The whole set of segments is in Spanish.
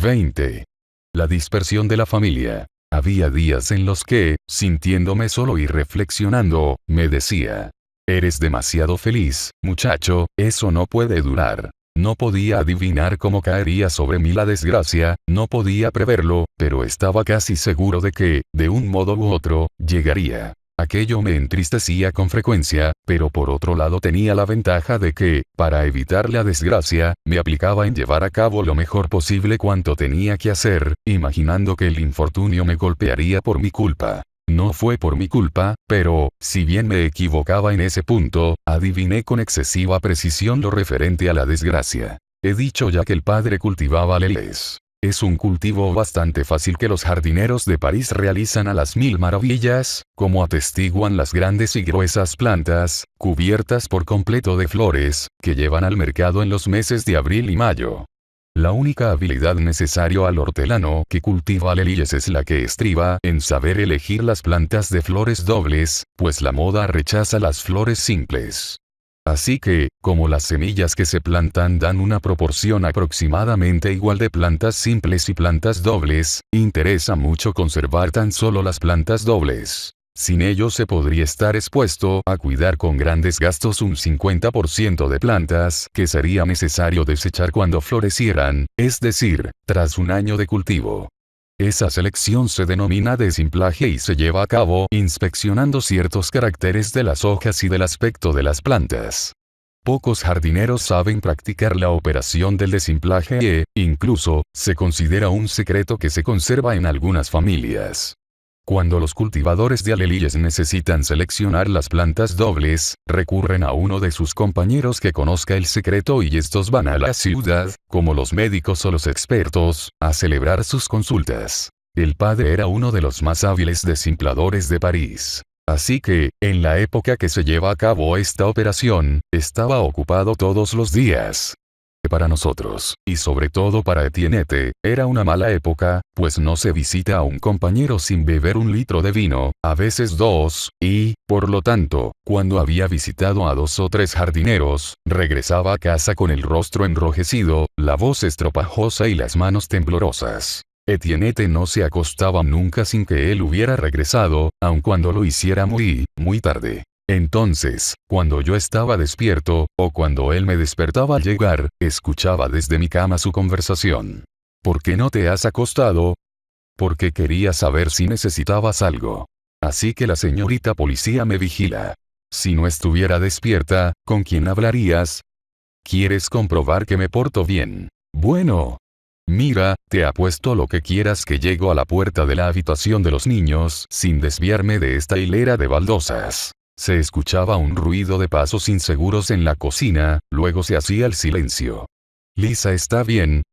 20. La dispersión de la familia. Había días en los que, sintiéndome solo y reflexionando, me decía: eres demasiado feliz, muchacho, eso no puede durar. No podía adivinar cómo caería sobre mí la desgracia, no podía preverlo, pero estaba casi seguro de que, de un modo u otro, llegaría. Aquello me entristecía con frecuencia, pero por otro lado tenía la ventaja de que, para evitar la desgracia, me aplicaba en llevar a cabo lo mejor posible cuanto tenía que hacer, imaginando que el infortunio me golpearía por mi culpa. No fue por mi culpa, pero, si bien me equivocaba en ese punto, adiviné con excesiva precisión lo referente a la desgracia. He dicho ya que el padre cultivaba lelés. Es un cultivo bastante fácil que los jardineros de París realizan a las mil maravillas, como atestiguan las grandes y gruesas plantas, cubiertas por completo de flores, que llevan al mercado en los meses de abril y mayo. La única habilidad necesaria al hortelano que cultiva lelíes es la que estriba en saber elegir las plantas de flores dobles, pues la moda rechaza las flores simples. Así que, como las semillas que se plantan dan una proporción aproximadamente igual de plantas simples y plantas dobles, interesa mucho conservar tan solo las plantas dobles. Sin ello se podría estar expuesto a cuidar con grandes gastos un 50% de plantas que sería necesario desechar cuando florecieran, es decir, tras un año de cultivo. Esa selección se denomina desimplaje y se lleva a cabo inspeccionando ciertos caracteres de las hojas y del aspecto de las plantas. Pocos jardineros saben practicar la operación del desimplaje e, incluso, se considera un secreto que se conserva en algunas familias. Cuando los cultivadores de alelíes necesitan seleccionar las plantas dobles, recurren a uno de sus compañeros que conozca el secreto y estos van a la ciudad, como los médicos o los expertos, a celebrar sus consultas. El padre era uno de los más hábiles desimpladores de París. Así que, en la época que se lleva a cabo esta operación, estaba ocupado todos los días. Para nosotros, y sobre todo para Etienne, era una mala época, pues no se visita a un compañero sin beber un litro de vino, a veces dos, y, por lo tanto, cuando había visitado a 2 o 3 jardineros, regresaba a casa con el rostro enrojecido, la voz estropajosa y las manos temblorosas. Etienne no se acostaba nunca sin que él hubiera regresado, aun cuando lo hiciera muy tarde. Entonces, cuando yo estaba despierto, o cuando él me despertaba al llegar, escuchaba desde mi cama su conversación. ¿Por qué no te has acostado? Porque quería saber si necesitabas algo. Así que la señorita policía me vigila. Si no estuviera despierta, ¿con quién hablarías? ¿Quieres comprobar que me porto bien? Bueno. Mira, te apuesto lo que quieras que llego a la puerta de la habitación de los niños sin desviarme de esta hilera de baldosas. Se escuchaba un ruido de pasos inseguros en la cocina, luego se hacía el silencio. ¿Lisa está bien?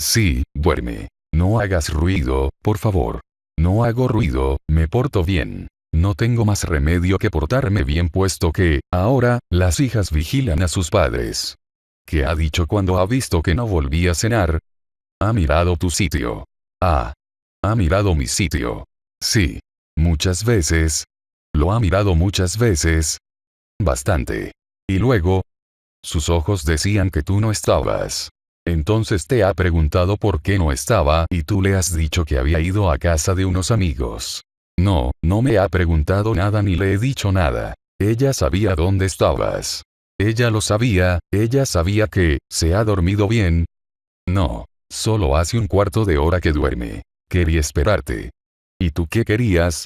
Sí, duerme. No hagas ruido, por favor. No hago ruido, me porto bien. No tengo más remedio que portarme bien puesto que, ahora, las hijas vigilan a sus padres. ¿Qué ha dicho cuando ha visto que no volví a cenar? Ha mirado tu sitio. Ah. Ha mirado mi sitio. Sí. Muchas veces. ¿Lo ha mirado muchas veces? Bastante. Y luego, sus ojos decían que tú no estabas. Entonces te ha preguntado por qué no estaba y tú le has dicho que había ido a casa de unos amigos. No, no me ha preguntado nada ni le he dicho nada. Ella sabía dónde estabas. Ella lo sabía, ella sabía que, ¿se ha dormido bien? No, solo hace un cuarto de hora que duerme. Quería esperarte. ¿Y tú qué querías?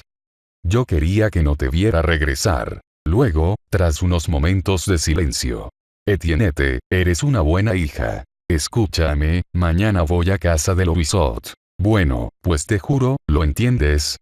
Yo quería que no te viera regresar. Luego, tras unos momentos de silencio. Etienne, eres una buena hija. Escúchame, mañana voy a casa de Louisot. Bueno, pues te juro, ¿lo entiendes?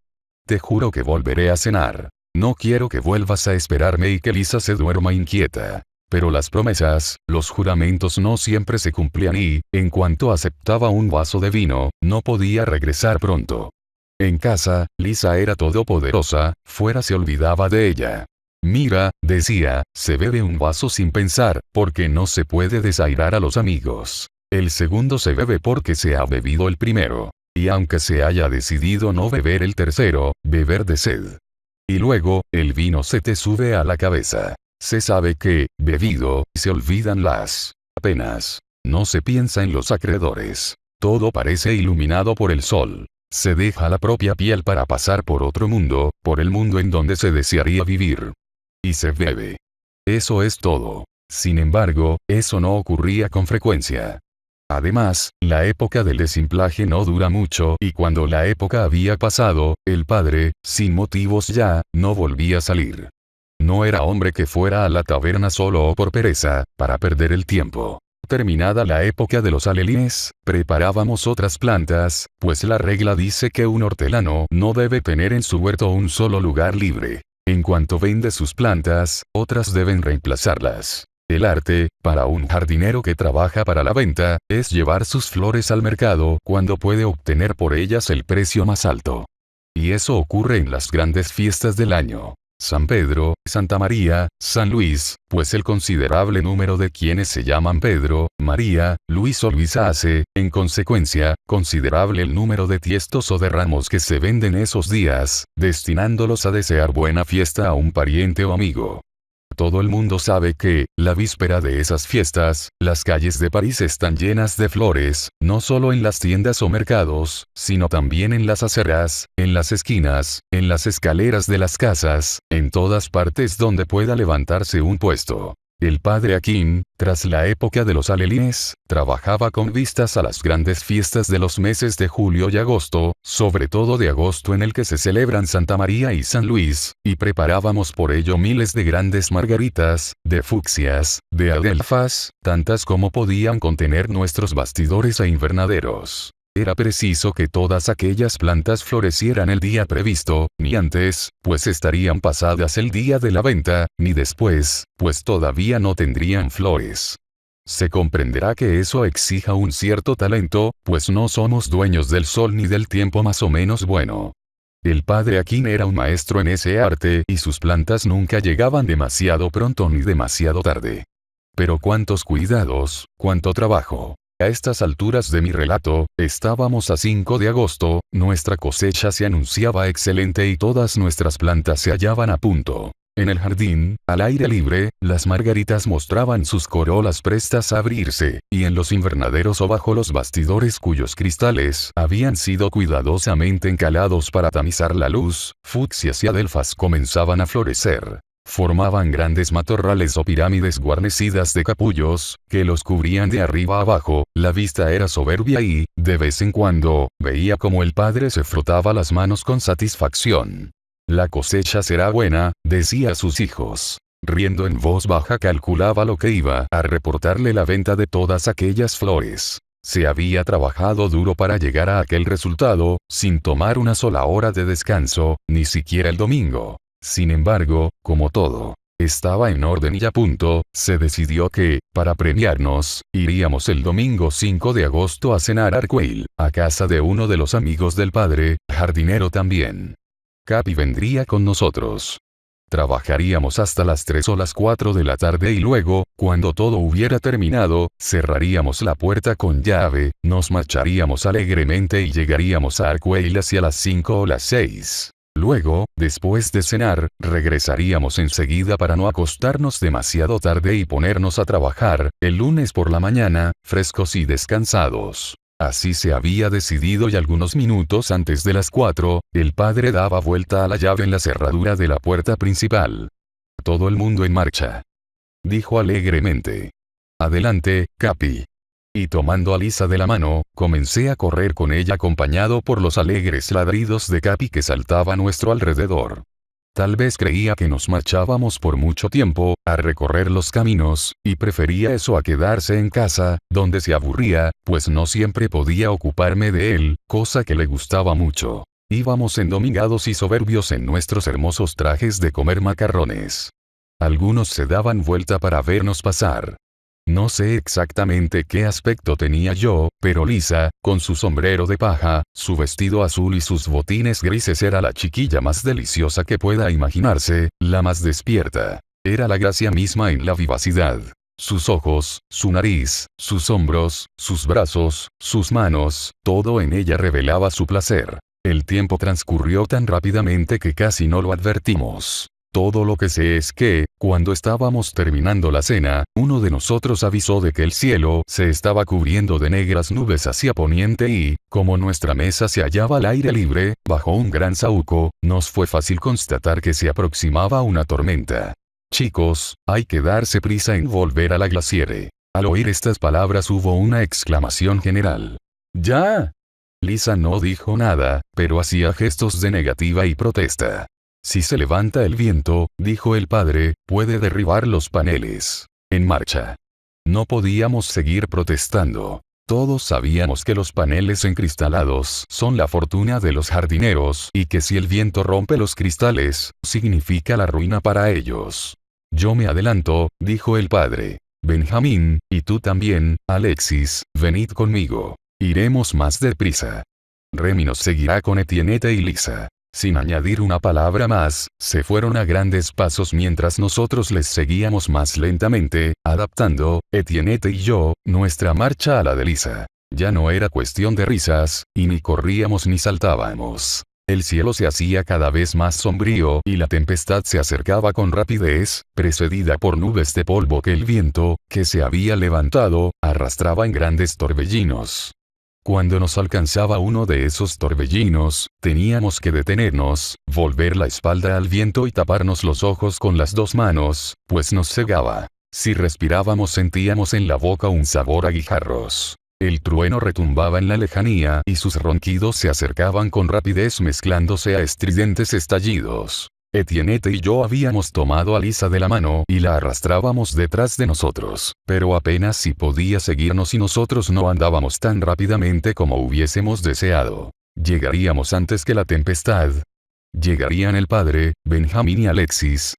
Te juro que volveré a cenar. No quiero que vuelvas a esperarme y que Lisa se duerma inquieta. Pero las promesas, los juramentos no siempre se cumplían y, en cuanto aceptaba un vaso de vino, no podía regresar pronto. En casa, Lisa era todopoderosa, fuera se olvidaba de ella. Mira, decía, se bebe un vaso sin pensar, porque no se puede desairar a los amigos. El segundo se bebe porque se ha bebido el primero. Y aunque se haya decidido no beber el tercero, beber de sed. Y luego, el vino se te sube a la cabeza. Se sabe que, bebido, se olvidan las penas. No se piensa en los acreedores. Todo parece iluminado por el sol. Se deja la propia piel para pasar por otro mundo, por el mundo en donde se desearía vivir. Y se bebe. Eso es todo. Sin embargo, eso no ocurría con frecuencia. Además, la época del desimplaje no dura mucho y cuando la época había pasado, el padre, sin motivos ya, no volvía a salir. No era hombre que fuera a la taberna solo o por pereza, para perder el tiempo. Terminada la época de los alelíes, preparábamos otras plantas, pues la regla dice que un hortelano no debe tener en su huerto un solo lugar libre. En cuanto vende sus plantas, otras deben reemplazarlas. El arte, para un jardinero que trabaja para la venta, es llevar sus flores al mercado cuando puede obtener por ellas el precio más alto. Y eso ocurre en las grandes fiestas del año. San Pedro, Santa María, San Luis, pues el considerable número de quienes se llaman Pedro, María, Luis o Luisa hace, en consecuencia, considerable el número de tiestos o de ramos que se venden esos días, destinándolos a desear buena fiesta a un pariente o amigo. Todo el mundo sabe que, la víspera de esas fiestas, las calles de París están llenas de flores, no solo en las tiendas o mercados, sino también en las aceras, en las esquinas, en las escaleras de las casas, en todas partes donde pueda levantarse un puesto. El padre Aquín, tras la época de los alelíes, trabajaba con vistas a las grandes fiestas de los meses de julio y agosto, sobre todo de agosto en el que se celebran Santa María y San Luis, y preparábamos por ello miles de grandes margaritas, de fucsias, de adelfas, tantas como podían contener nuestros bastidores e invernaderos. Era preciso que todas aquellas plantas florecieran el día previsto, ni antes, pues estarían pasadas el día de la venta, ni después, pues todavía no tendrían flores. Se comprenderá que eso exija un cierto talento, pues no somos dueños del sol ni del tiempo más o menos bueno. El padre Aquín era un maestro en ese arte y sus plantas nunca llegaban demasiado pronto ni demasiado tarde. Pero cuántos cuidados, cuánto trabajo. A estas alturas de mi relato, estábamos a 5 de agosto, nuestra cosecha se anunciaba excelente y todas nuestras plantas se hallaban a punto. En el jardín, al aire libre, las margaritas mostraban sus corolas prestas a abrirse, y en los invernaderos o bajo los bastidores cuyos cristales habían sido cuidadosamente encalados para tamizar la luz, fucsias y adelfas comenzaban a florecer. Formaban grandes matorrales o pirámides guarnecidas de capullos, que los cubrían de arriba a abajo, la vista era soberbia y, de vez en cuando, veía como el padre se frotaba las manos con satisfacción. La cosecha será buena, decía a sus hijos. Riendo en voz baja calculaba lo que iba a reportarle la venta de todas aquellas flores. Se había trabajado duro para llegar a aquel resultado, sin tomar una sola hora de descanso, ni siquiera el domingo. Sin embargo, como todo estaba en orden y a punto, se decidió que, para premiarnos, iríamos el domingo 5 de agosto a cenar a Arcueil, a casa de uno de los amigos del padre, jardinero también. Capi vendría con nosotros. Trabajaríamos hasta las 3 o las 4 de la tarde y luego, cuando todo hubiera terminado, cerraríamos la puerta con llave, nos marcharíamos alegremente y llegaríamos a Arcueil hacia las 5 o las 6. Luego, después de cenar, regresaríamos enseguida para no acostarnos demasiado tarde y ponernos a trabajar, el lunes por la mañana, frescos y descansados. Así se había decidido y algunos minutos antes de las 4, el padre daba vuelta a la llave en la cerradura de la puerta principal. Todo el mundo en marcha. Dijo alegremente. Adelante, Capi. Y tomando a Lisa de la mano, comencé a correr con ella acompañado por los alegres ladridos de Capi que saltaba a nuestro alrededor. Tal vez creía que nos marchábamos por mucho tiempo, a recorrer los caminos, y prefería eso a quedarse en casa, donde se aburría, pues no siempre podía ocuparme de él, cosa que le gustaba mucho. Íbamos endomingados y soberbios en nuestros hermosos trajes de comer macarrones. Algunos se daban vuelta para vernos pasar. No sé exactamente qué aspecto tenía yo, pero Lisa, con su sombrero de paja, su vestido azul y sus botines grises era la chiquilla más deliciosa que pueda imaginarse, la más despierta. Era la gracia misma en la vivacidad. Sus ojos, su nariz, sus hombros, sus brazos, sus manos, todo en ella revelaba su placer. El tiempo transcurrió tan rápidamente que casi no lo advertimos. Todo lo que sé es que, cuando estábamos terminando la cena, uno de nosotros avisó de que el cielo se estaba cubriendo de negras nubes hacia poniente y, como nuestra mesa se hallaba al aire libre, bajo un gran saúco, nos fue fácil constatar que se aproximaba una tormenta. Chicos, hay que darse prisa en volver a la glaciere. Al oír estas palabras hubo una exclamación general. ¡Ya! Lisa no dijo nada, pero hacía gestos de negativa y protesta. Si se levanta el viento, dijo el padre, puede derribar los paneles. En marcha. No podíamos seguir protestando. Todos sabíamos que los paneles encristalados son la fortuna de los jardineros y que si el viento rompe los cristales, significa la ruina para ellos. Yo me adelanto, dijo el padre. Benjamín, y tú también, Alexis, venid conmigo. Iremos más deprisa. Remy nos seguirá con Etienne y Lisa. Sin añadir una palabra más, se fueron a grandes pasos mientras nosotros les seguíamos más lentamente, adaptando, Etienne y yo, nuestra marcha a la de Lisa. Ya no era cuestión de risas, y ni corríamos ni saltábamos. El cielo se hacía cada vez más sombrío y la tempestad se acercaba con rapidez, precedida por nubes de polvo que el viento, que se había levantado, arrastraba en grandes torbellinos. Cuando nos alcanzaba uno de esos torbellinos, teníamos que detenernos, volver la espalda al viento y taparnos los ojos con las dos manos, pues nos cegaba. Si respirábamos sentíamos en la boca un sabor a guijarros. El trueno retumbaba en la lejanía y sus ronquidos se acercaban con rapidez mezclándose a estridentes estallidos. Etienne y yo habíamos tomado a Lisa de la mano y la arrastrábamos detrás de nosotros, pero apenas si podía seguirnos y nosotros no andábamos tan rápidamente como hubiésemos deseado. Llegaríamos antes que la tempestad. Llegarían el padre, Benjamín y Alexis.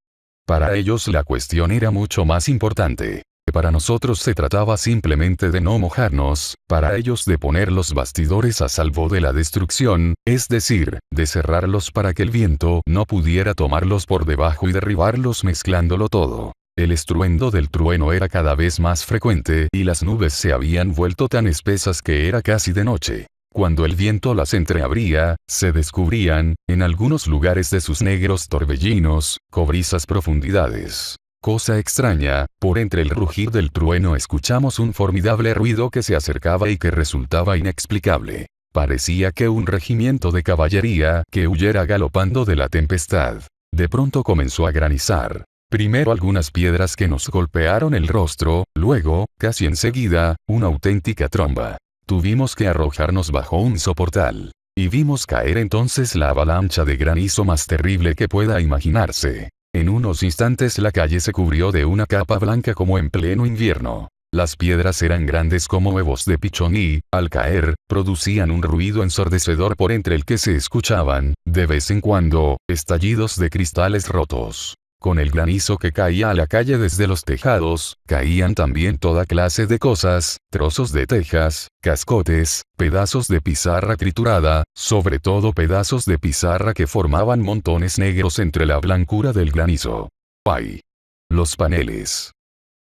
Para ellos la cuestión era mucho más importante. Para nosotros se trataba simplemente de no mojarnos, para ellos de poner los bastidores a salvo de la destrucción, es decir, de cerrarlos para que el viento no pudiera tomarlos por debajo y derribarlos mezclándolo todo. El estruendo del trueno era cada vez más frecuente y las nubes se habían vuelto tan espesas que era casi de noche. Cuando el viento las entreabría, se descubrían, en algunos lugares de sus negros torbellinos, cobrizas profundidades. Cosa extraña, por entre el rugir del trueno escuchamos un formidable ruido que se acercaba y que resultaba inexplicable. Parecía que un regimiento de caballería que huyera galopando de la tempestad. De pronto comenzó a granizar. Primero algunas piedras que nos golpearon el rostro, luego, casi enseguida, una auténtica tromba. Tuvimos que arrojarnos bajo un soportal. Y vimos caer entonces la avalancha de granizo más terrible que pueda imaginarse. En unos instantes la calle se cubrió de una capa blanca como en pleno invierno. Las piedras eran grandes como huevos de pichón y, al caer, producían un ruido ensordecedor por entre el que se escuchaban, de vez en cuando, estallidos de cristales rotos. Con el granizo que caía a la calle desde los tejados, caían también toda clase de cosas, trozos de tejas, cascotes, pedazos de pizarra triturada, sobre todo pedazos de pizarra que formaban montones negros entre la blancura del granizo. ¡Ay! Los paneles.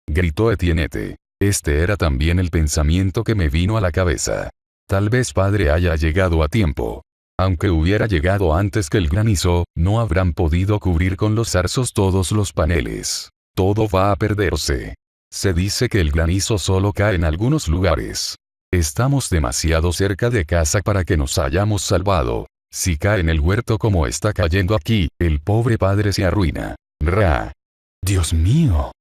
Gritó Etienne. Este era también el pensamiento que me vino a la cabeza. Tal vez padre haya llegado a tiempo. Aunque hubiera llegado antes que el granizo, no habrán podido cubrir con los zarzos todos los paneles. Todo va a perderse. Se dice que el granizo solo cae en algunos lugares. Estamos demasiado cerca de casa para que nos hayamos salvado. Si cae en el huerto como está cayendo aquí, el pobre padre se arruina. ¡Ra! ¡Dios mío!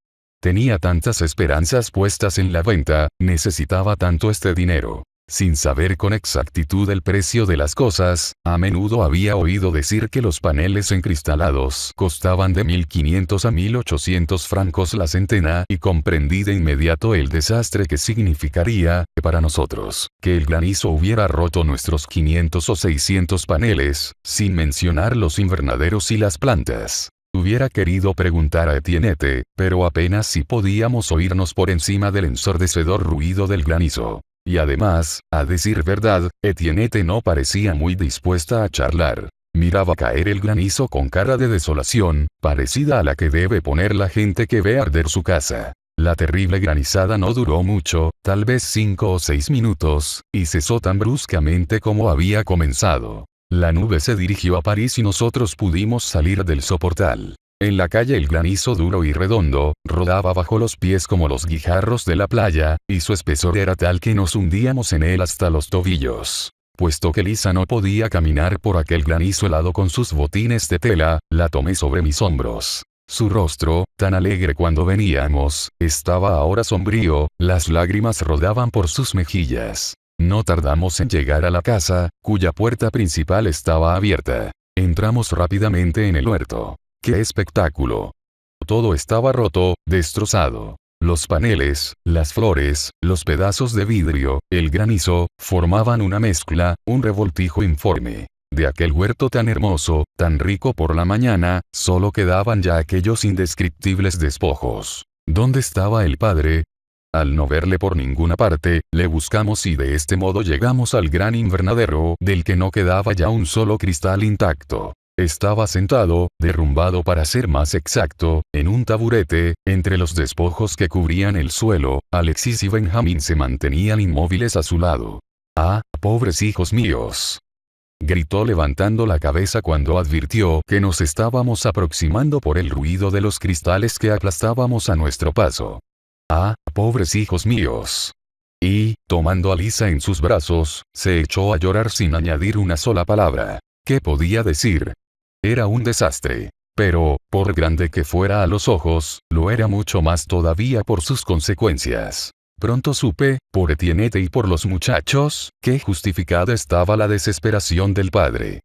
Tenía tantas esperanzas puestas en la venta, necesitaba tanto este dinero. Sin saber con exactitud el precio de las cosas, a menudo había oído decir que los paneles encristalados costaban de 1.500 a 1.800 francos la centena y comprendí de inmediato el desastre que significaría, para nosotros, que el granizo hubiera roto nuestros 500 o 600 paneles, sin mencionar los invernaderos y las plantas. Hubiera querido preguntar a Etienne, pero apenas si podíamos oírnos por encima del ensordecedor ruido del granizo. Y además, a decir verdad, Etienne no parecía muy dispuesta a charlar. Miraba caer el granizo con cara de desolación, parecida a la que debe poner la gente que ve arder su casa. La terrible granizada no duró mucho, tal vez 5 o 6 minutos, y cesó tan bruscamente como había comenzado. La nube se dirigió a París y nosotros pudimos salir del soportal. En la calle el granizo duro y redondo, rodaba bajo los pies como los guijarros de la playa, y su espesor era tal que nos hundíamos en él hasta los tobillos. Puesto que Lisa no podía caminar por aquel granizo helado con sus botines de tela, la tomé sobre mis hombros. Su rostro, tan alegre cuando veníamos, estaba ahora sombrío, las lágrimas rodaban por sus mejillas. No tardamos en llegar a la casa, cuya puerta principal estaba abierta. Entramos rápidamente en el huerto. ¡Qué espectáculo! Todo estaba roto, destrozado. Los paneles, las flores, los pedazos de vidrio, el granizo, formaban una mezcla, un revoltijo informe. De aquel huerto tan hermoso, tan rico por la mañana, solo quedaban ya aquellos indescriptibles despojos. ¿Dónde estaba el padre? Al no verle por ninguna parte, le buscamos y de este modo llegamos al gran invernadero, del que no quedaba ya un solo cristal intacto. Estaba sentado, derrumbado para ser más exacto, en un taburete, entre los despojos que cubrían el suelo. Alexis y Benjamín se mantenían inmóviles a su lado. ¡Ah, pobres hijos míos!, gritó levantando la cabeza cuando advirtió que nos estábamos aproximando por el ruido de los cristales que aplastábamos a nuestro paso. ¡Ah, pobres hijos míos! Y, tomando a Lisa en sus brazos, se echó a llorar sin añadir una sola palabra. ¿Qué podía decir? Era un desastre. Pero, por grande que fuera a los ojos, lo era mucho más todavía por sus consecuencias. Pronto supe, por Etiennette y por los muchachos, que justificada estaba la desesperación del padre.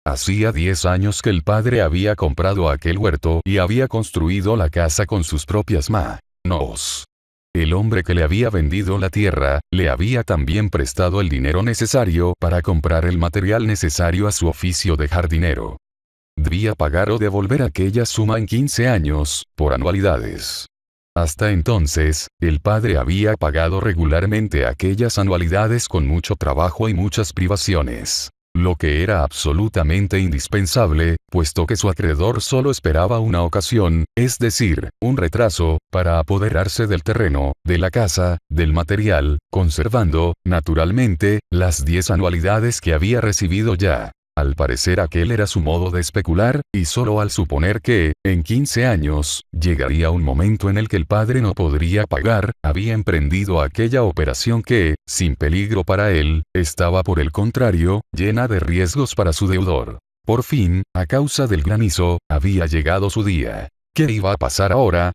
Hacía 10 años que el padre había comprado aquel huerto y había construido la casa con sus propias manos. El hombre que le había vendido la tierra, le había también prestado el dinero necesario para comprar el material necesario a su oficio de jardinero. Debía pagar o devolver aquella suma en 15 años, por anualidades. Hasta entonces, el padre había pagado regularmente aquellas anualidades con mucho trabajo y muchas privaciones. Lo que era absolutamente indispensable, puesto que su acreedor solo esperaba una ocasión, es decir, un retraso, para apoderarse del terreno, de la casa, del material, conservando, naturalmente, las 10 anualidades que había recibido ya. Al parecer aquel era su modo de especular, y solo al suponer que, en 15 años, llegaría un momento en el que el padre no podría pagar, había emprendido aquella operación que, sin peligro para él, estaba por el contrario, llena de riesgos para su deudor. Por fin, a causa del granizo, había llegado su día. ¿Qué iba a pasar ahora?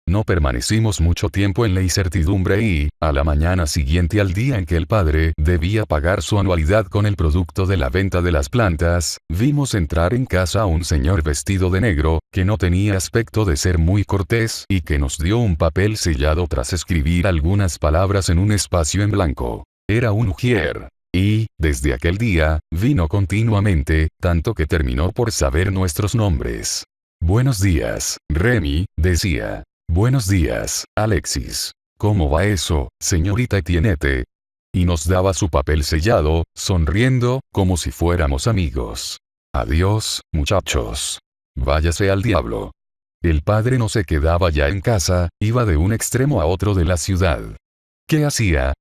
No permanecimos mucho tiempo en la incertidumbre y, a la mañana siguiente al día en que el padre debía pagar su anualidad con el producto de la venta de las plantas, vimos entrar en casa a un señor vestido de negro, que no tenía aspecto de ser muy cortés y que nos dio un papel sellado tras escribir algunas palabras en un espacio en blanco. Era un ujier. Y, desde aquel día, vino continuamente, tanto que terminó por saber nuestros nombres. «Buenos días, Remy», decía. «Buenos días, Alexis. ¿Cómo va eso, señorita Etiennette?» Y nos daba su papel sellado, sonriendo, como si fuéramos amigos. «Adiós, muchachos. Váyase al diablo». El padre no se quedaba ya en casa, iba de un extremo a otro de la ciudad. ¿Qué hacía?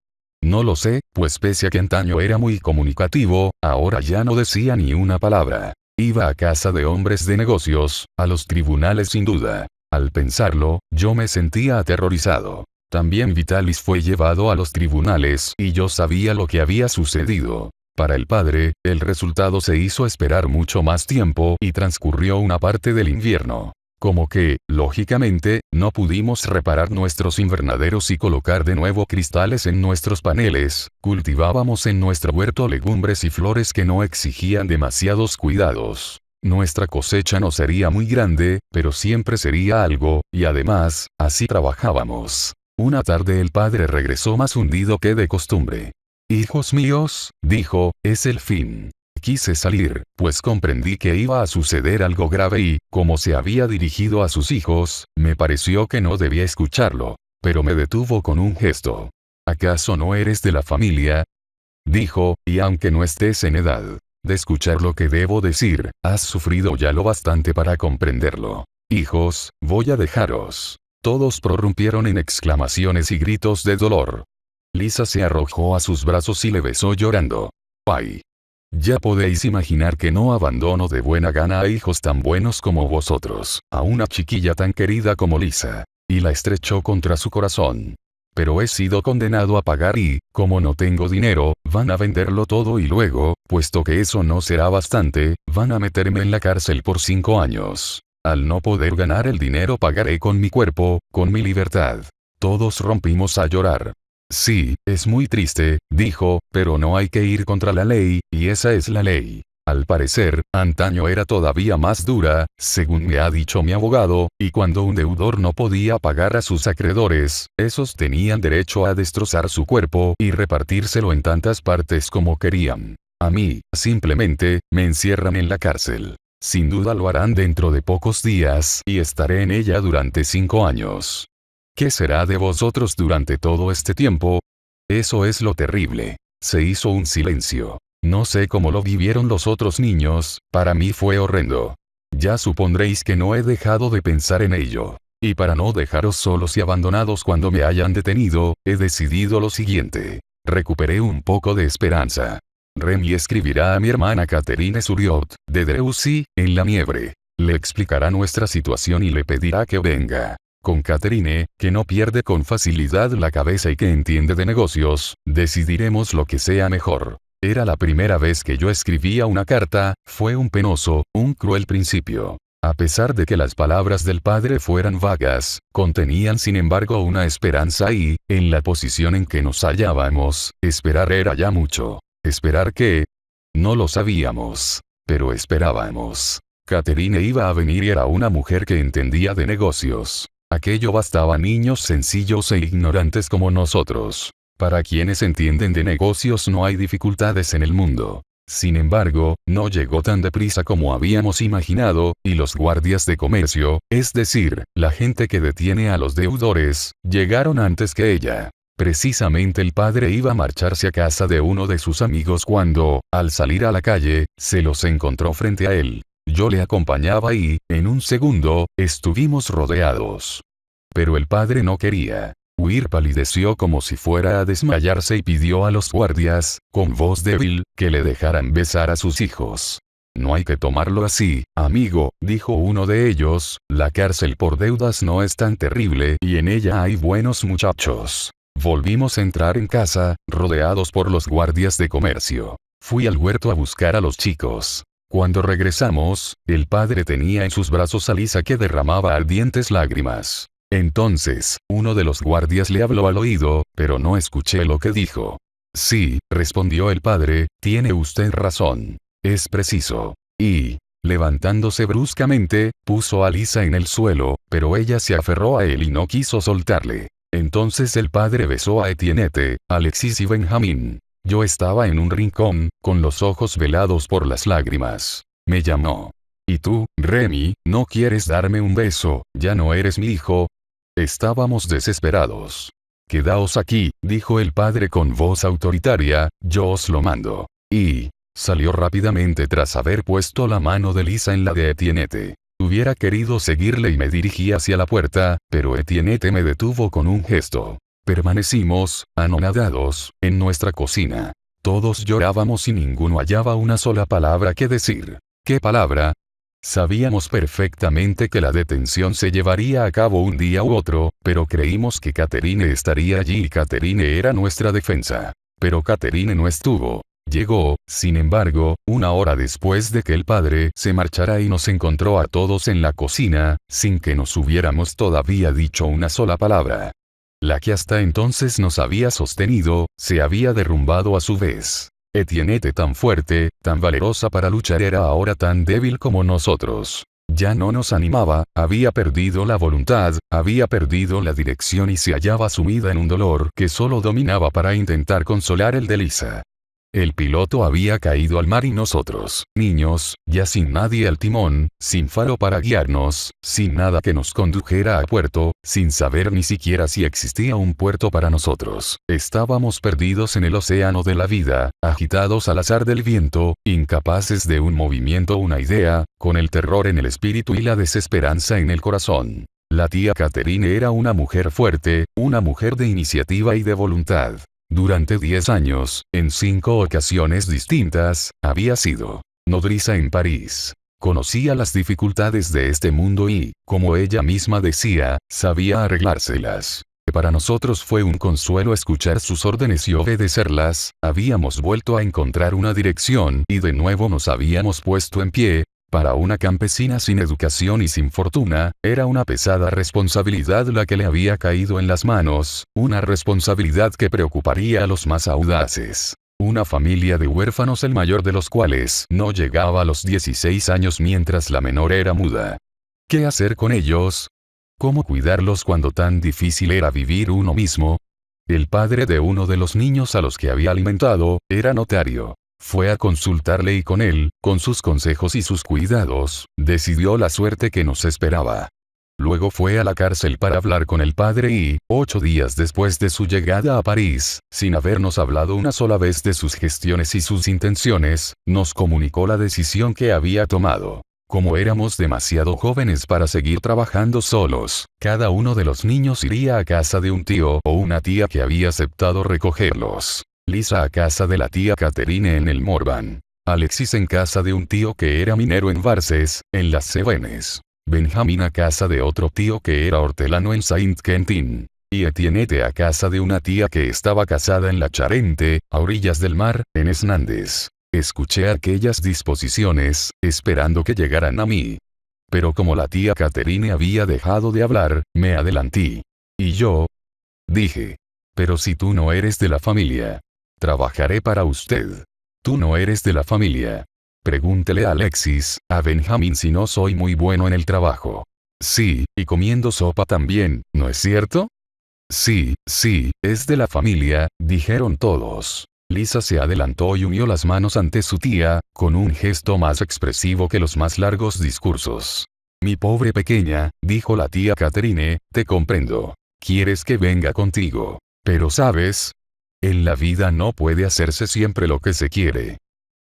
No lo sé, pues pese a que antaño era muy comunicativo, ahora ya no decía ni una palabra. Iba a casa de hombres de negocios, a los tribunales sin duda. Al pensarlo, yo me sentía aterrorizado. También Vitalis fue llevado a los tribunales y yo sabía lo que había sucedido. Para el padre, el resultado se hizo esperar mucho más tiempo y transcurrió una parte del invierno. Como que, lógicamente, no pudimos reparar nuestros invernaderos y colocar de nuevo cristales en nuestros paneles, cultivábamos en nuestro huerto legumbres y flores que no exigían demasiados cuidados. Nuestra cosecha no sería muy grande, pero siempre sería algo, y además, así trabajábamos. Una tarde el padre regresó más hundido que de costumbre. «Hijos míos», dijo, «es el fin». Quise salir, pues comprendí que iba a suceder algo grave y, como se había dirigido a sus hijos, me pareció que no debía escucharlo. Pero me detuvo con un gesto. «¿Acaso no eres de la familia?», dijo, «y aunque no estés en edad de escuchar lo que debo decir, has sufrido ya lo bastante para comprenderlo. Hijos, voy a dejaros». Todos prorrumpieron en exclamaciones y gritos de dolor. Lisa se arrojó a sus brazos y le besó llorando. «¡Ay! Ya podéis imaginar que no abandono de buena gana a hijos tan buenos como vosotros, a una chiquilla tan querida como Lisa. Y la estrechó contra su corazón. Pero he sido condenado a pagar y, como no tengo dinero, van a venderlo todo y luego, puesto que eso no será bastante, van a meterme en la cárcel por 5 años. Al no poder ganar el dinero pagaré con mi cuerpo, con mi libertad. Todos rompimos a llorar. Sí, es muy triste, dijo, pero no hay que ir contra la ley, y esa es la ley. Al parecer, antaño era todavía más dura, según me ha dicho mi abogado, y cuando un deudor no podía pagar a sus acreedores, esos tenían derecho a destrozar su cuerpo y repartírselo en tantas partes como querían. A mí, simplemente, me encierran en la cárcel. Sin duda lo harán dentro de pocos días y estaré en ella durante 5 años. ¿Qué será de vosotros durante todo este tiempo? Eso es lo terrible. Se hizo un silencio. No sé cómo lo vivieron los otros niños, para mí fue horrendo. Ya supondréis que no he dejado de pensar en ello. Y para no dejaros solos y abandonados cuando me hayan detenido, he decidido lo siguiente. Recuperé un poco de esperanza. Remy escribirá a mi hermana Catherine Suriot, de Dreuzy, en la nieve. Le explicará nuestra situación y le pedirá que venga. Con Catherine, que no pierde con facilidad la cabeza y que entiende de negocios, decidiremos lo que sea mejor. Era la primera vez que yo escribía una carta, fue un penoso, un cruel principio. A pesar de que las palabras del padre fueran vagas, contenían sin embargo una esperanza y, en la posición en que nos hallábamos, esperar era ya mucho. ¿Esperar qué? No lo sabíamos. Pero esperábamos. Catherine iba a venir y era una mujer que entendía de negocios. Aquello bastaba a niños sencillos e ignorantes como nosotros. Para quienes entienden de negocios no hay dificultades en el mundo. Sin embargo, no llegó tan deprisa como habíamos imaginado, y los guardias de comercio, es decir, la gente que detiene a los deudores, llegaron antes que ella. Precisamente el padre iba a marcharse a casa de uno de sus amigos cuando, al salir a la calle, se los encontró frente a él. Yo le acompañaba y, en un segundo, estuvimos rodeados. Pero el padre no quería. Huir palideció como si fuera a desmayarse y pidió a los guardias, con voz débil, que le dejaran besar a sus hijos. No hay que tomarlo así, amigo, dijo uno de ellos, la cárcel por deudas no es tan terrible y en ella hay buenos muchachos. Volvimos a entrar en casa, rodeados por los guardias de comercio. Fui al huerto a buscar a los chicos. Cuando regresamos, el padre tenía en sus brazos a Lisa que derramaba ardientes lágrimas. Entonces, uno de los guardias le habló al oído, pero no escuché lo que dijo. Sí, respondió el padre, tiene usted razón. Es preciso. Y, levantándose bruscamente, puso a Lisa en el suelo, pero ella se aferró a él y no quiso soltarle. Entonces el padre besó a Etienne, Alexis y Benjamín. Yo estaba en un rincón, con los ojos velados por las lágrimas. Me llamó. ¿Y tú, Remy, no quieres darme un beso? ¿Ya no eres mi hijo? Estábamos desesperados. Quedaos aquí, dijo el padre con voz autoritaria, yo os lo mando. Y salió rápidamente tras haber puesto la mano de Lisa en la de Etienne. Hubiera querido seguirle y me dirigí hacia la puerta, pero Etienne me detuvo con un gesto. Permanecimos, anonadados, en nuestra cocina. Todos llorábamos y ninguno hallaba una sola palabra que decir. ¿Qué palabra? Sabíamos perfectamente que la detención se llevaría a cabo un día u otro, pero creímos que Catherine estaría allí y Catherine era nuestra defensa. Pero Catherine no estuvo. Llegó, sin embargo, una hora después de que el padre se marchara y nos encontró a todos en la cocina, sin que nos hubiéramos todavía dicho una sola palabra. La que hasta entonces nos había sostenido, se había derrumbado a su vez. Etienne tan fuerte, tan valerosa para luchar era ahora tan débil como nosotros. Ya no nos animaba, había perdido la voluntad, había perdido la dirección y se hallaba sumida en un dolor que solo dominaba para intentar consolar el de Lisa. El piloto había caído al mar y nosotros, niños, ya sin nadie al timón, sin faro para guiarnos, sin nada que nos condujera a puerto, sin saber ni siquiera si existía un puerto para nosotros. Estábamos perdidos en el océano de la vida, agitados al azar del viento, incapaces de un movimiento o una idea, con el terror en el espíritu y la desesperanza en el corazón. La tía Catherine era una mujer fuerte, una mujer de iniciativa y de voluntad. Durante 10 años, en 5 ocasiones distintas, había sido nodriza en París. Conocía las dificultades de este mundo y, como ella misma decía, sabía arreglárselas. Para nosotros fue un consuelo escuchar sus órdenes y obedecerlas. Habíamos vuelto a encontrar una dirección y de nuevo nos habíamos puesto en pie. Para una campesina sin educación y sin fortuna, era una pesada responsabilidad la que le había caído en las manos, una responsabilidad que preocuparía a los más audaces. Una familia de huérfanos, el mayor de los cuales no llegaba a los 16 años mientras la menor era muda. ¿Qué hacer con ellos? ¿Cómo cuidarlos cuando tan difícil era vivir uno mismo? El padre de uno de los niños a los que había alimentado, era notario. Fue a consultarle y con él, con sus consejos y sus cuidados, decidió la suerte que nos esperaba. Luego fue a la cárcel para hablar con el padre y, 8 días después de su llegada a París, sin habernos hablado una sola vez de sus gestiones y sus intenciones, nos comunicó la decisión que había tomado. Como éramos demasiado jóvenes para seguir trabajando solos, cada uno de los niños iría a casa de un tío o una tía que había aceptado recogerlos. Lisa a casa de la tía Catherine en el Morvan. Alexis en casa de un tío que era minero en Varses, en las Cevenes. Benjamín a casa de otro tío que era hortelano en Saint-Quentin. Y Etienne a casa de una tía que estaba casada en la Charente, a orillas del mar, en Esnandes. Escuché aquellas disposiciones, esperando que llegaran a mí. Pero como la tía Catherine había dejado de hablar, me adelanté. Y yo dije: pero si tú no eres de la familia, trabajaré para usted. Tú no eres de la familia. Pregúntele a Alexis, a Benjamín si no soy muy bueno en el trabajo. Sí, y comiendo sopa también, ¿no es cierto? Sí, es de la familia, dijeron todos. Lisa se adelantó y unió las manos ante su tía, con un gesto más expresivo que los más largos discursos. Mi pobre pequeña, dijo la tía Catherine, te comprendo. Quieres que venga contigo. Pero sabes, en la vida no puede hacerse siempre lo que se quiere.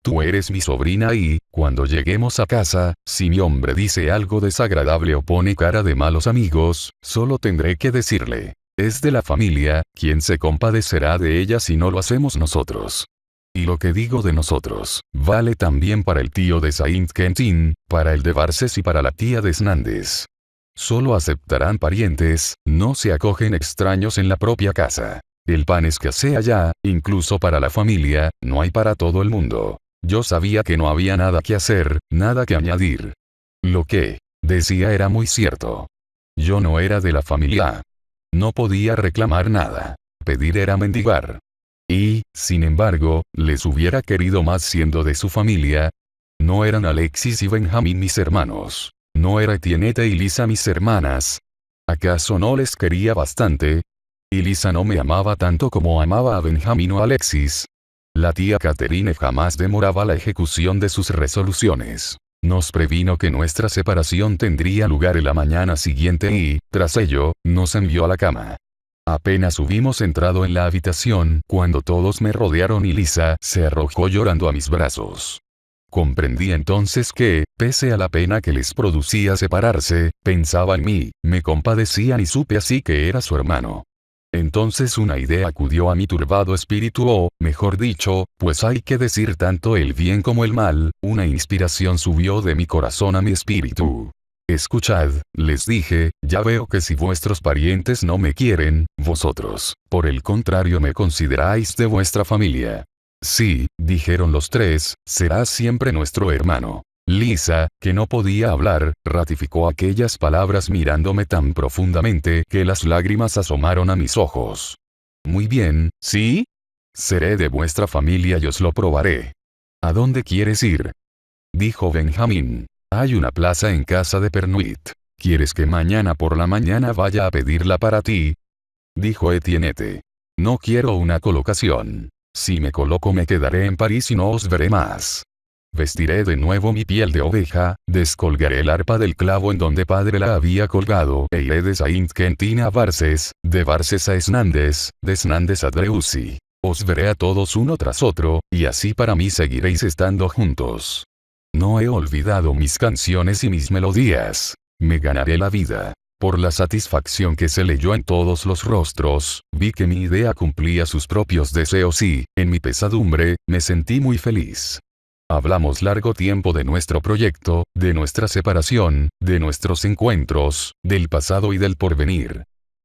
Tú eres mi sobrina y, cuando lleguemos a casa, si mi hombre dice algo desagradable o pone cara de malos amigos, solo tendré que decirle: es de la familia, ¿quién se compadecerá de ella si no lo hacemos nosotros? Y lo que digo de nosotros, vale también para el tío de Saint-Quentin, para el de Varses y para la tía de Esnandes. Solo aceptarán parientes, no se acogen extraños en la propia casa. El pan escasea ya, incluso para la familia, no hay para todo el mundo. Yo sabía que no había nada que hacer, nada que añadir. Lo que decía era muy cierto. Yo no era de la familia. No podía reclamar nada. Pedir era mendigar. Y, sin embargo, les hubiera querido más siendo de su familia. No eran Alexis y Benjamín mis hermanos. No era Etienne y Lisa mis hermanas. ¿Acaso no les quería bastante? Y Lisa no me amaba tanto como amaba a Benjamín o Alexis. La tía Catherine jamás demoraba la ejecución de sus resoluciones. Nos previno que nuestra separación tendría lugar en la mañana siguiente y, tras ello, nos envió a la cama. Apenas hubimos entrado en la habitación cuando todos me rodearon y Lisa se arrojó llorando a mis brazos. Comprendí entonces que, pese a la pena que les producía separarse, pensaba en mí, me compadecían y supe así que era su hermano. Entonces una idea acudió a mi turbado espíritu o, mejor dicho, pues hay que decir tanto el bien como el mal, una inspiración subió de mi corazón a mi espíritu. Escuchad, les dije, ya veo que si vuestros parientes no me quieren, vosotros, por el contrario me consideráis de vuestra familia. Sí, dijeron los tres, serás siempre nuestro hermano. Lisa, que no podía hablar, ratificó aquellas palabras mirándome tan profundamente que las lágrimas asomaron a mis ojos. Muy bien, ¿sí? Seré de vuestra familia y os lo probaré. ¿A dónde quieres ir? Dijo Benjamín. Hay una plaza en casa de Pernuit. ¿Quieres que mañana por la mañana vaya a pedirla para ti? Dijo Etienne. No quiero una colocación. Si me coloco me quedaré en París y no os veré más. Vestiré de nuevo mi piel de oveja, descolgaré el arpa del clavo en donde padre la había colgado e iré de Saint-Quentin a Varses, de Varses a Esnandes, de Esnandes a Dreuzy. Os veré a todos uno tras otro, y así para mí seguiréis estando juntos. No he olvidado mis canciones y mis melodías. Me ganaré la vida. Por la satisfacción que se leyó en todos los rostros, vi que mi idea cumplía sus propios deseos y, en mi pesadumbre, me sentí muy feliz. Hablamos largo tiempo de nuestro proyecto, de nuestra separación, de nuestros encuentros, del pasado y del porvenir.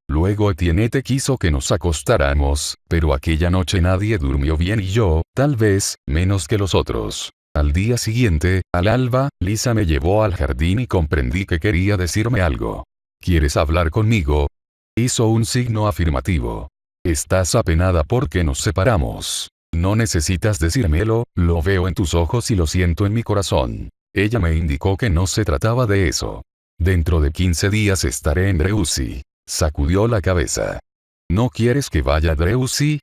Luego Etienne quiso que nos acostáramos, pero aquella noche nadie durmió bien y yo, tal vez, menos que los otros. Al día siguiente, al alba, Lisa me llevó al jardín y comprendí que quería decirme algo. ¿Quieres hablar conmigo? Hizo un signo afirmativo. Estás apenada porque nos separamos. No necesitas decírmelo, lo veo en tus ojos y lo siento en mi corazón. Ella me indicó que no se trataba de eso. Dentro de 15 días estaré en Dreuzy. Sacudió la cabeza. ¿No quieres que vaya a Dreuzy?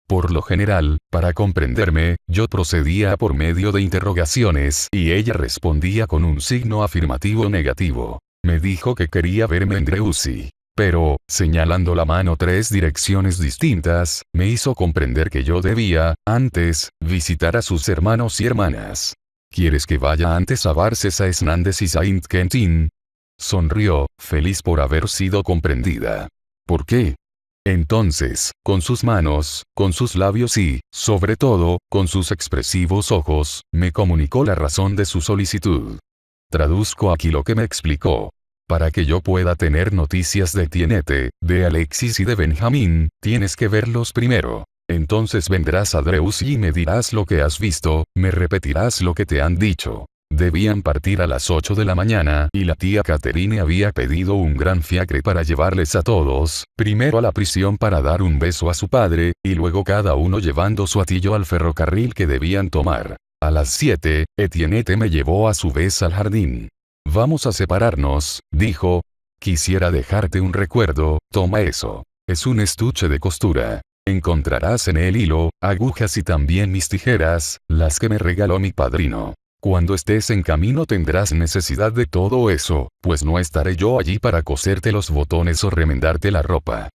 Por lo general, para comprenderme, yo procedía por medio de interrogaciones y ella respondía con un signo afirmativo o negativo. Me dijo que quería verme en Dreuzy. Pero, señalando la mano 3 direcciones distintas, me hizo comprender que yo debía, antes, visitar a sus hermanos y hermanas. ¿Quieres que vaya antes a Barces-Esnandes y Saint-Quentin? Sonrió, feliz por haber sido comprendida. ¿Por qué? Entonces, con sus manos, con sus labios y, sobre todo, con sus expresivos ojos, me comunicó la razón de su solicitud. Traduzco aquí lo que me explicó. Para que yo pueda tener noticias de Tienete, de Alexis y de Benjamín, tienes que verlos primero. Entonces vendrás a Dreuzy y me dirás lo que has visto, me repetirás lo que te han dicho. Debían partir a las 8 de la mañana y la tía Catherine había pedido un gran fiacre para llevarles a todos, primero a la prisión para dar un beso a su padre, y luego cada uno llevando su atillo al ferrocarril que debían tomar. A las 7, Etienne me llevó a su vez al jardín. Vamos a separarnos, dijo. Quisiera dejarte un recuerdo, toma eso. Es un estuche de costura. Encontrarás en el hilo, agujas y también mis tijeras, las que me regaló mi padrino. Cuando estés en camino tendrás necesidad de todo eso, pues no estaré yo allí para coserte los botones o remendarte la ropa.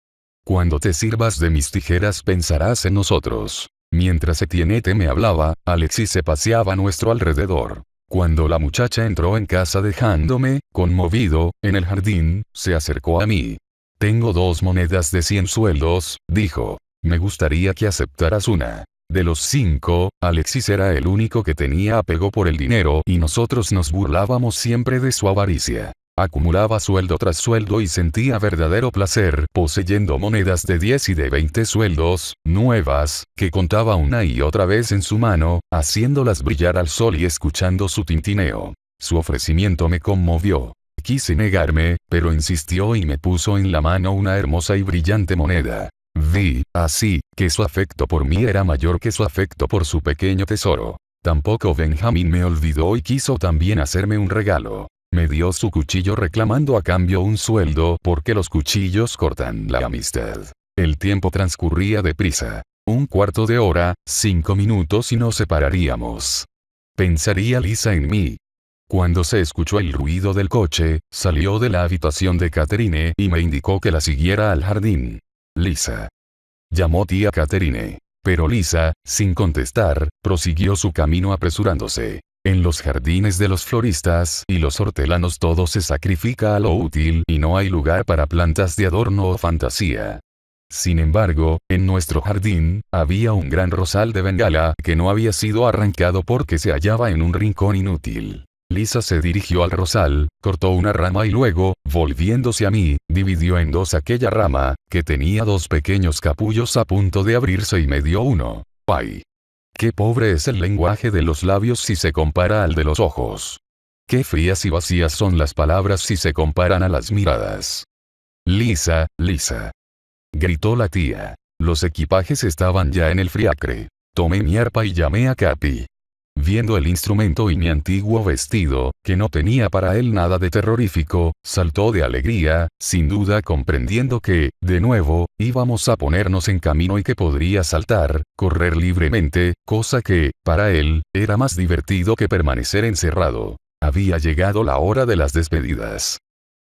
Cuando te sirvas de mis tijeras pensarás en nosotros. Mientras Etienne me hablaba, Alexis se paseaba a nuestro alrededor. Cuando la muchacha entró en casa dejándome, conmovido, en el jardín, se acercó a mí. Tengo 2 monedas de 100 sueldos, dijo. Me gustaría que aceptaras una. De los 5, Alexis era el único que tenía apego por el dinero y nosotros nos burlábamos siempre de su avaricia. Acumulaba sueldo tras sueldo y sentía verdadero placer poseyendo monedas de 10 y de 20 sueldos, nuevas, que contaba una y otra vez en su mano, haciéndolas brillar al sol y escuchando su tintineo. Su ofrecimiento me conmovió. Quise negarme, pero insistió y me puso en la mano una hermosa y brillante moneda. Vi, así, que su afecto por mí era mayor que su afecto por su pequeño tesoro. Tampoco Benjamín me olvidó y quiso también hacerme un regalo. Me dio su cuchillo reclamando a cambio un sueldo porque los cuchillos cortan la amistad. El tiempo transcurría deprisa. 1/4 de hora, 5 minutos y nos separaríamos. Pensaría Lisa en mí. Cuando se escuchó el ruido del coche, salió de la habitación de Catherine y me indicó que la siguiera al jardín. Lisa. Llamó tía Catherine. Pero Lisa, sin contestar, prosiguió su camino apresurándose. En los jardines de los floristas y los hortelanos todo se sacrifica a lo útil y no hay lugar para plantas de adorno o fantasía. Sin embargo, en nuestro jardín, había un gran rosal de bengala que no había sido arrancado porque se hallaba en un rincón inútil. Lisa se dirigió al rosal, cortó una rama y luego, volviéndose a mí, dividió en 2 aquella rama, que tenía 2 pequeños capullos a punto de abrirse y me dio uno. ¡Ay! Qué pobre es el lenguaje de los labios si se compara al de los ojos. Qué frías y vacías son las palabras si se comparan a las miradas. Lisa, Lisa. Gritó la tía. Los equipajes estaban ya en el fiacre. Tomé mi arpa y llamé a Capi. Viendo el instrumento y mi antiguo vestido, que no tenía para él nada de terrorífico, saltó de alegría, sin duda comprendiendo que, de nuevo, íbamos a ponernos en camino y que podría saltar, correr libremente, cosa que, para él, era más divertido que permanecer encerrado. Había llegado la hora de las despedidas.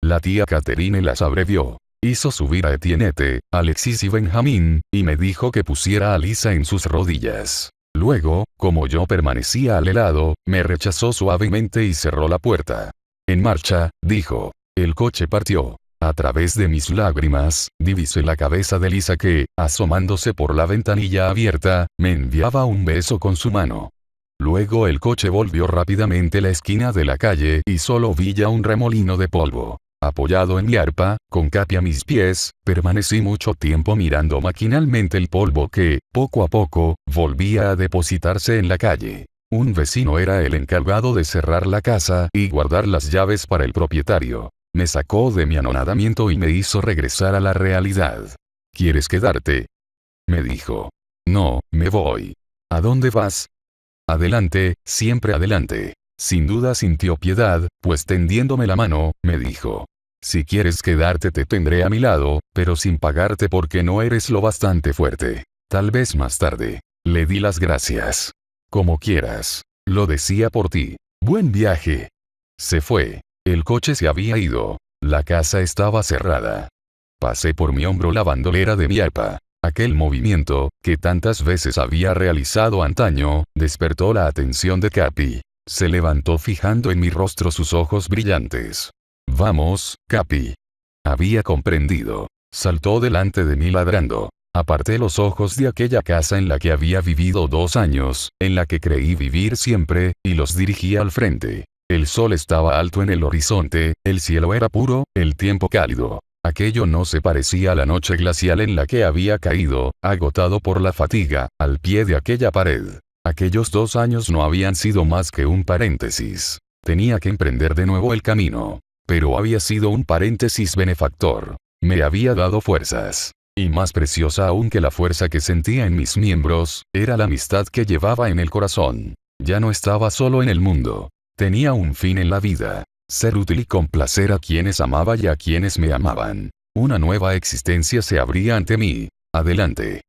La tía Catherine las abrevió. Hizo subir a Etienne, Alexis y Benjamín, y me dijo que pusiera a Lisa en sus rodillas. Luego, como yo permanecía al lado, me rechazó suavemente y cerró la puerta. En marcha, dijo. El coche partió. A través de mis lágrimas, divisé la cabeza de Lisa que, asomándose por la ventanilla abierta, me enviaba un beso con su mano. Luego el coche volvió rápidamente la esquina de la calle y solo vi ya un remolino de polvo. Apoyado en mi arpa, con Capi a mis pies, permanecí mucho tiempo mirando maquinalmente el polvo que, poco a poco, volvía a depositarse en la calle. Un vecino era el encargado de cerrar la casa y guardar las llaves para el propietario. Me sacó de mi anonadamiento y me hizo regresar a la realidad. ¿Quieres quedarte?, me dijo. No, me voy. ¿A dónde vas? Adelante, siempre adelante. Sin duda sintió piedad, pues tendiéndome la mano, me dijo. Si quieres quedarte te tendré a mi lado, pero sin pagarte porque no eres lo bastante fuerte. Tal vez más tarde. Le di las gracias. Como quieras. Lo decía por ti. Buen viaje. Se fue. El coche se había ido. La casa estaba cerrada. Pasé por mi hombro la bandolera de mi arpa. Aquel movimiento, que tantas veces había realizado antaño, despertó la atención de Capi. Se levantó fijando en mi rostro sus ojos brillantes. Vamos, Capi. Había comprendido. Saltó delante de mí ladrando. Aparté los ojos de aquella casa en la que había vivido 2 años, en la que creí vivir siempre, y los dirigí al frente. El sol estaba alto en el horizonte, el cielo era puro, el tiempo cálido. Aquello no se parecía a la noche glacial en la que había caído, agotado por la fatiga, al pie de aquella pared. Aquellos 2 años no habían sido más que un paréntesis. Tenía que emprender de nuevo el camino. Pero había sido un paréntesis benefactor. Me había dado fuerzas. Y más preciosa aún que la fuerza que sentía en mis miembros, era la amistad que llevaba en el corazón. Ya no estaba solo en el mundo. Tenía un fin en la vida. Ser útil y complacer a quienes amaba y a quienes me amaban. Una nueva existencia se abría ante mí. Adelante.